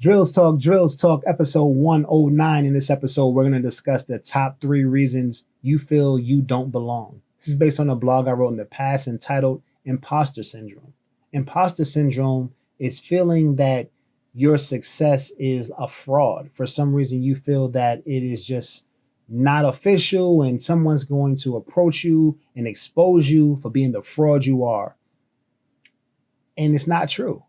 Drills Talk, episode 109. In this episode, we're going to discuss the top 3 reasons you feel you don't belong. This is based on a blog I wrote in the past entitled Impostor Syndrome. Imposter Syndrome is feeling that your success is a fraud. For some reason, you feel that it is just not official and someone's going to approach you and expose you for being the fraud you are. And it's not true.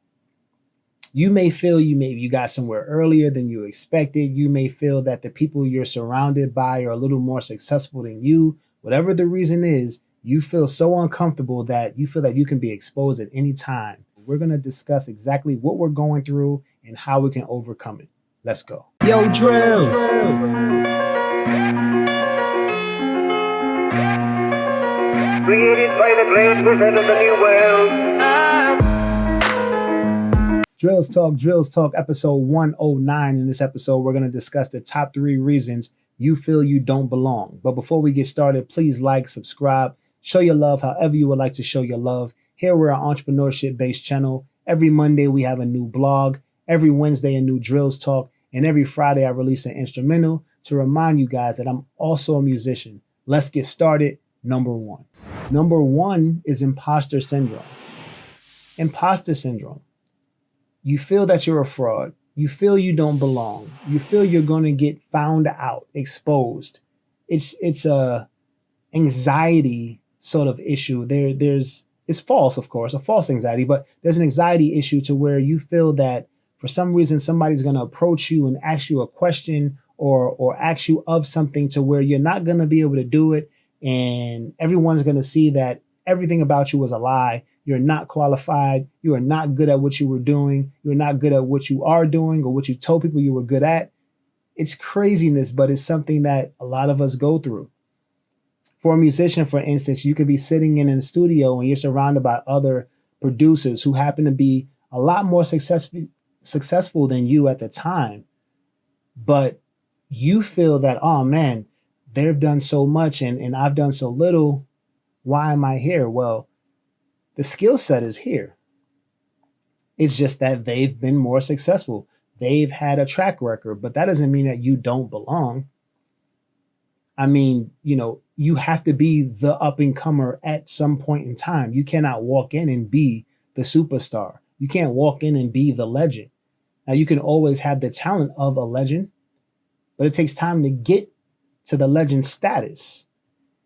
You may feel you got somewhere earlier than you expected. You may feel that the people you're surrounded by are a little more successful than you. Whatever the reason is, you feel so uncomfortable that you feel that you can be exposed at any time. We're going to discuss exactly what we're going through and how we can overcome it. Let's go. Yo, Drills. Created by the great wizard of the new world. Drills Talk, episode 109. In this episode, we're going to discuss the top 3 reasons you feel you don't belong. But before we get started, please like, subscribe, show your love however you would like to show your love. Here we're an entrepreneurship-based channel. Every Monday, we have a new blog. Every Wednesday, a new Drills Talk. And every Friday, I release an instrumental to remind you guys that I'm also a musician. Let's get started. Number 1. Number 1 is Imposter Syndrome. Imposter Syndrome. You feel that you're a fraud. You feel you don't belong. You feel you're going to get found out, exposed. It's a anxiety sort of issue. It's false, of course, a false anxiety, but there's an anxiety issue to where you feel that for some reason somebody's going to approach you and ask you a question or ask you of something to where you're not going to be able to do it, and everyone's going to see that everything about you was a lie. You're not qualified. You are not good at what you were doing. You're not good at what you are doing or what you told people you were good at. It's craziness, but it's something that a lot of us go through. For a musician, for instance, you could be sitting in a studio and you're surrounded by other producers who happen to be a lot more successful than you at the time. But you feel that, oh man, they've done so much and I've done so little. Why am I here? Well, the skill set is here. It's just that they've been more successful. They've had a track record, but that doesn't mean that you don't belong. I mean, you have to be the up and comer at some point in time. You cannot walk in and be the superstar. You can't walk in and be the legend. Now, you can always have the talent of a legend, but it takes time to get to the legend status.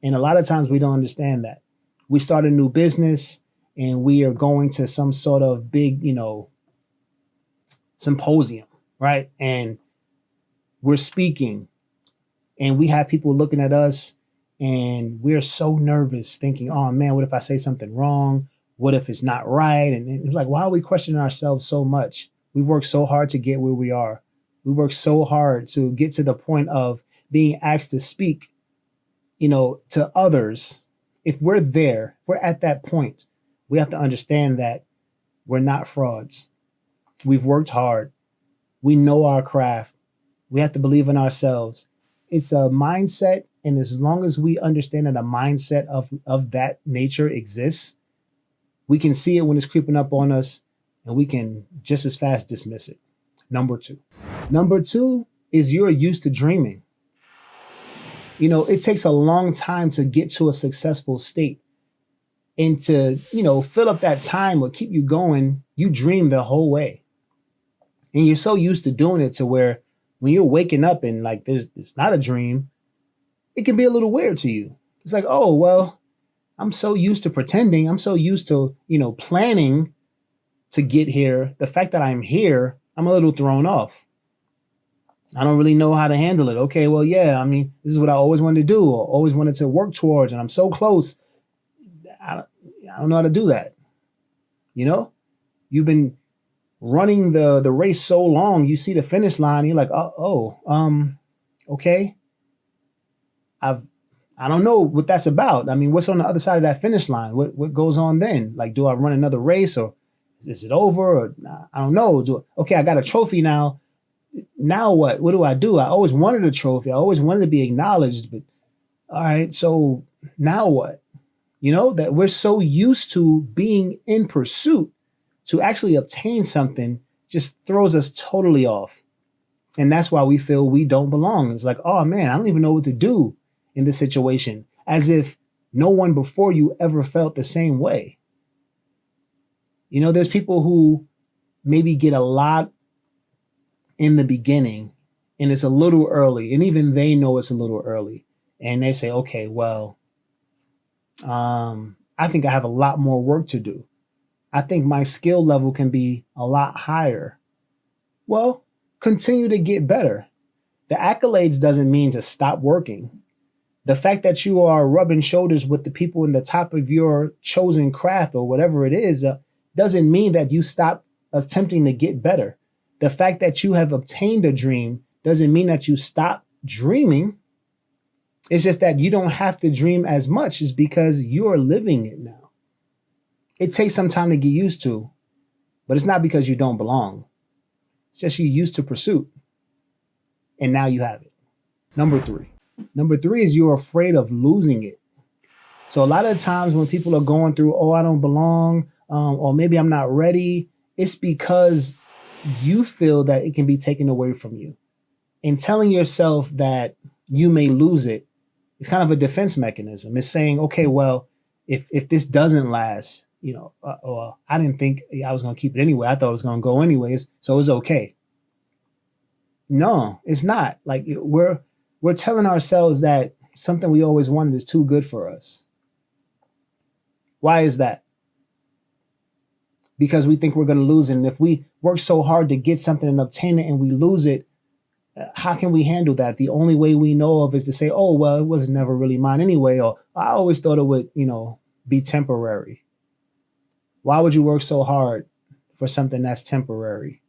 And a lot of times we don't understand that. We start a new business and we are going to some sort of big, symposium, right? And we're speaking and we have people looking at us and we're so nervous thinking, oh man, what if I say something wrong? What if it's not right? And it's like, why are we questioning ourselves so much? We work so hard to get where we are. We work so hard to get to the point of being asked to speak, to others. If we're there, we're at that point. We have to understand that we're not frauds. We've worked hard. We know our craft. We have to believe in ourselves. It's a mindset. And as long as we understand that a mindset of that nature exists, we can see it when it's creeping up on us and we can just as fast dismiss it. Number 2. Number 2 is you're used to dreaming. It takes a long time to get to a successful state. And to, fill up that time or keep you going, you dream the whole way. And you're so used to doing it to where when you're waking up and like it's not a dream, it can be a little weird to you. It's like, oh, well, I'm so used to pretending. I'm so used to, planning to get here. The fact that I'm here, I'm a little thrown off. I don't really know how to handle it. Okay, well, yeah, I mean, this is what I always wanted to do or always wanted to work towards. And I'm so close. I don't know how to do that. You've been running the race so long, you see the finish line, you're like, okay. I don't know what that's about. I mean, what's on the other side of that finish line? What goes on then? Like, do I run another race or is it over? Or I don't know. Okay, I got a trophy now. Now what? What do? I always wanted a trophy. I always wanted to be acknowledged, but all right, so now what? That we're so used to being in pursuit to actually obtain something just throws us totally off. And that's why we feel we don't belong. It's like, oh man, I don't even know what to do in this situation, as if no one before you ever felt the same way. You know, there's people who maybe get a lot in the beginning and it's a little early, and even they know it's a little early. And they say, okay, well, I think I have a lot more work to do. I think my skill level can be a lot higher. Well, continue to get better. The accolades doesn't mean to stop working. The fact that you are rubbing shoulders with the people in the top of your chosen craft or whatever it is doesn't mean that you stop attempting to get better. The fact that you have obtained a dream doesn't mean that you stop dreaming. It's just that you don't have to dream as much, is because you're living it now. It takes some time to get used to, but it's not because you don't belong. It's just you're used to pursuit. And now you have it. Number three is you're afraid of losing it. So a lot of times when people are going through, oh, I don't belong, or maybe I'm not ready, it's because you feel that it can be taken away from you. And telling yourself that you may lose it is kind of a defense mechanism. It's saying, okay, well, if this doesn't last, I didn't think I was going to keep it anyway. I thought it was going to go anyways, so it's okay. No, it's not. Like we're telling ourselves that something we always wanted is too good for us. Why is that? Because we think we're going to lose it. And if we work so hard to get something and obtain it and we lose it, how can we handle that? The only way we know of is to say, oh, well, it was never really mine anyway. Or I always thought it would, be temporary. Why would you work so hard for something that's temporary?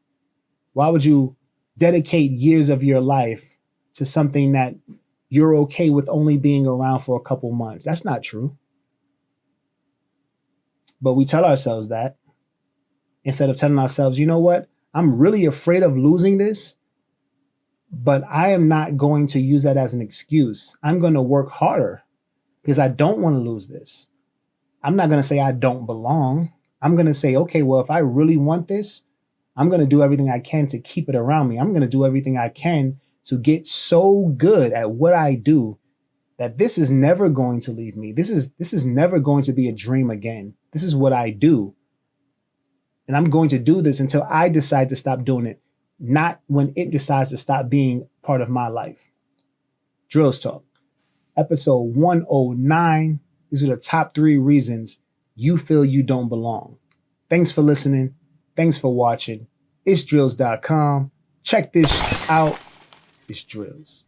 Why would you dedicate years of your life to something that you're okay with only being around for a couple months? That's not true. But we tell ourselves that instead of telling ourselves, you know what? I'm really afraid of losing this, but I am not going to use that as an excuse. I'm going to work harder because I don't want to lose this. I'm not going to say I don't belong. I'm going to say, okay, well, if I really want this, I'm going to do everything I can to keep it around me. I'm going to do everything I can to get so good at what I do that this is never going to leave me. This is never going to be a dream again. This is what I do. And I'm going to do this until I decide to stop doing it, not when it decides to stop being part of my life. Drills Talk, episode 109. These are the top 3 reasons you feel you don't belong. Thanks for listening. Thanks for watching. It's drills.com. Check this out. It's Drills.